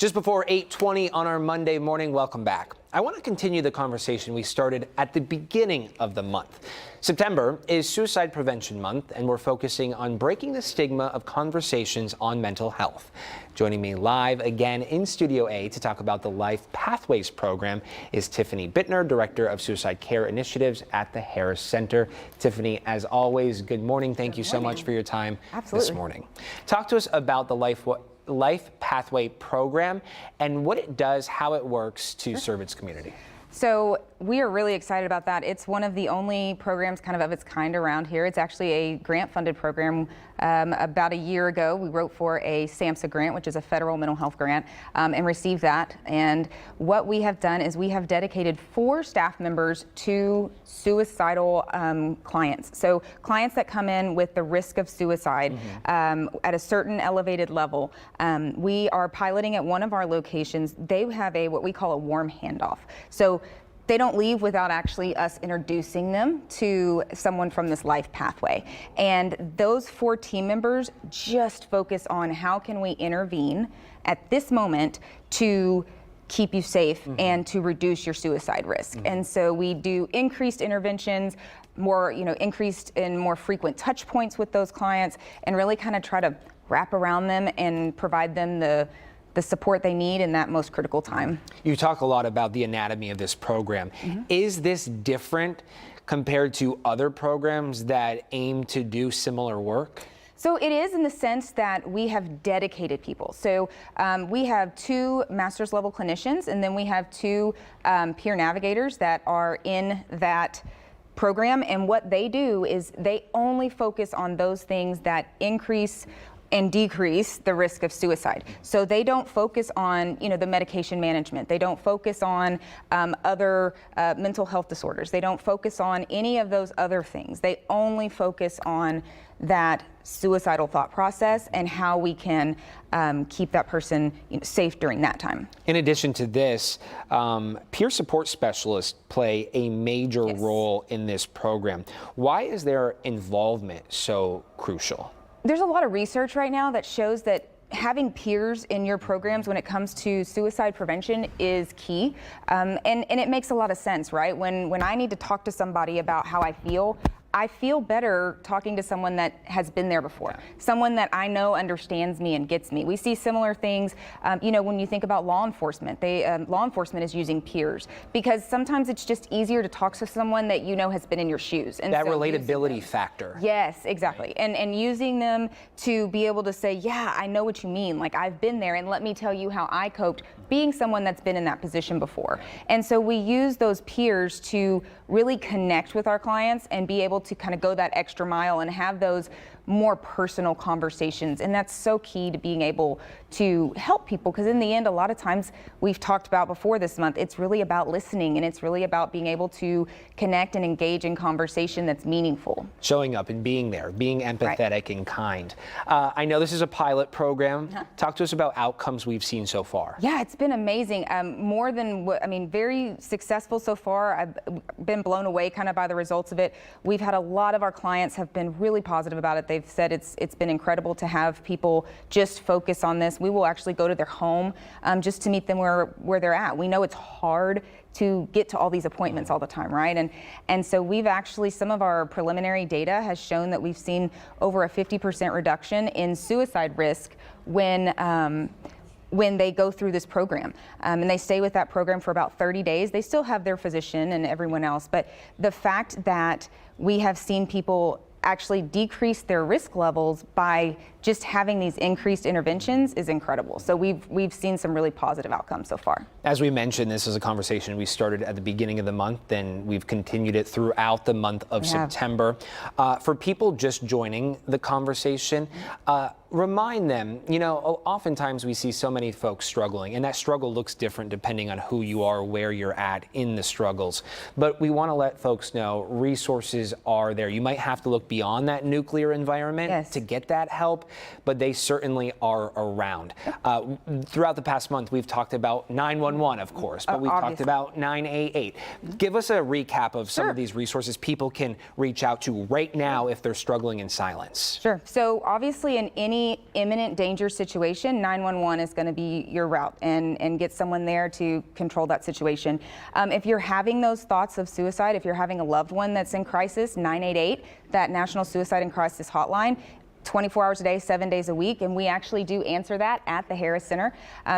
Just before 8:20 on our Monday morning, welcome back. I want to continue the conversation we started at the beginning of the month. September is Suicide Prevention Month, and we're focusing on breaking the stigma of conversations on mental health. Joining me live again in Studio A to talk about the Life Pathways program is Tiffany Bittner, Director of Suicide Care Initiatives at the Harris Center. Tiffany, as always, good morning. Thank you so much for your time this morning. Talk to us about the Life Pathway program and what it does, how it works to serve its community. So we are really excited about that. It's one of the only programs kind of its kind around here. It's actually a grant-funded program. About a year ago, we wrote for a SAMHSA grant, which is a federal mental health grant, and received that. And what we have done is we have dedicated 4 staff members to suicidal clients. So clients that come in with the risk of suicide at a certain elevated level. We are piloting at one of our locations. They have what we call a warm handoff. So they don't leave without actually us introducing them to someone from this life pathway. And those 4 team members just focus on how can we intervene at this moment to keep you safe and to reduce your suicide risk. And so we do increased interventions, increased and more frequent touch points with those clients, and really kind of try to wrap around them and provide them the support they need in that most critical time. You talk a lot about the anatomy of this program. Is this different compared to other programs that aim to do similar work? So it is, in the sense that we have dedicated people. So we have 2 master's level clinicians, and then we have 2 peer navigators that are in that program. And what they do is they only focus on those things that increase and decrease the risk of suicide. So they don't focus on, the medication management. They don't focus on other mental health disorders. They don't focus on any of those other things. They only focus on that suicidal thought process and how we can keep that person safe during that time. In addition to this, peer support specialists play a major role in this program. Why is their involvement so crucial? There's a lot of research right now that shows that having peers in your programs when it comes to suicide prevention is key. And it makes a lot of sense, right? When I need to talk to somebody about how I feel better talking to someone that has been there before, someone that I know understands me and gets me. We see similar things, when you think about law enforcement. Law enforcement is using peers because sometimes it's just easier to talk to someone that has been in your shoes. And that relatability factor. Yes, exactly. And using them to be able to say, yeah, I know what you mean. Like, I've been there, and let me tell you how I coped being someone that's been in that position before. And so we use those peers to really connect with our clients and be able to kind of go that extra mile and have those more personal conversations. And that's so key to being able to help people, because in the end, a lot of times, we've talked about before this month, it's really about listening, and it's really about being able to connect and engage in conversation that's meaningful. Showing up and being there, being empathetic and kind. I know this is a pilot program. Talk to us about outcomes we've seen so far. Yeah, it's been amazing. Very successful so far. I've been blown away kind of by the results of it. We've had a lot of our clients have been really positive about it. They've said it's been incredible to have people just focus on this. We will actually go to their home just to meet them where they're at. We know it's hard to get to all these appointments all the time, right? And so we've actually, some of our preliminary data has shown that we've seen over a 50% reduction in suicide risk when they go through this program. And they stay with that program for about 30 days. They still have their physician and everyone else, but the fact that we have seen people actually decrease their risk levels by just having these increased interventions is incredible. So we've seen some really positive outcomes so far. As we mentioned, this is a conversation we started at the beginning of the month, and we've continued it throughout the month of September. For people just joining the conversation, remind them, oftentimes we see so many folks struggling, and that struggle looks different depending on who you are, where you're at in the struggles. But we want to let folks know resources are there. You might have to look beyond that nuclear environment Yes. to get that help, but they certainly are around. Throughout the past month, we've talked about 911, of course, but we've talked Obviously. about 988. Give us a recap of some Sure. of these resources people can reach out to right now if they're struggling in silence. Sure. So obviously in any imminent danger situation, 911 is going to be your route and get someone there to control that situation. If you're having those thoughts of suicide, if you're having a loved one that's in crisis, 988, that National Suicide and Crisis Hotline, 24 hours a day, 7 days a week, and we actually do answer that at the Harris Center.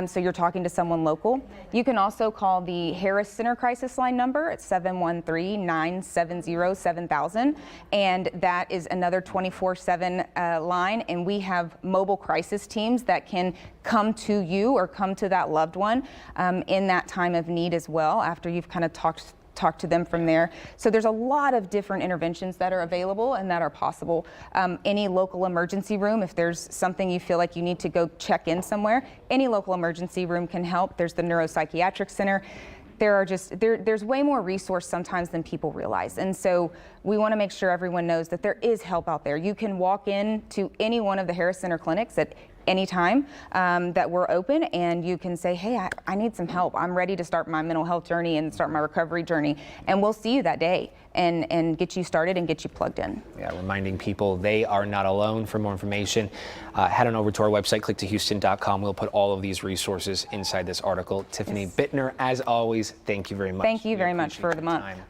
So you're talking to someone local. You can also call the Harris Center Crisis Line number at 713-970-7000, and that is another 24/7 line. And we have mobile crisis teams that can come to you or come to that loved one in that time of need as well, after you've kind of talk to them from there. So there's a lot of different interventions that are available and that are possible. Any local emergency room, if there's something you feel like you need to go check in somewhere, any local emergency room can help. There's the neuropsychiatric center. There's way more resource sometimes than people realize. And so we want to make sure everyone knows that there is help out there. You can walk in to any one of the Harris Center clinics at any time that we're open, and you can say, hey, I need some help. I'm ready to start my mental health journey and start my recovery journey. And we'll see you that day and get you started and get you plugged in. Yeah, reminding people they are not alone. For more information, head on over to our website, clicktohouston.com. We'll put all of these resources inside this article. Tiffany Bittner, as always, thank you very much. Thank you very much for the month. Time.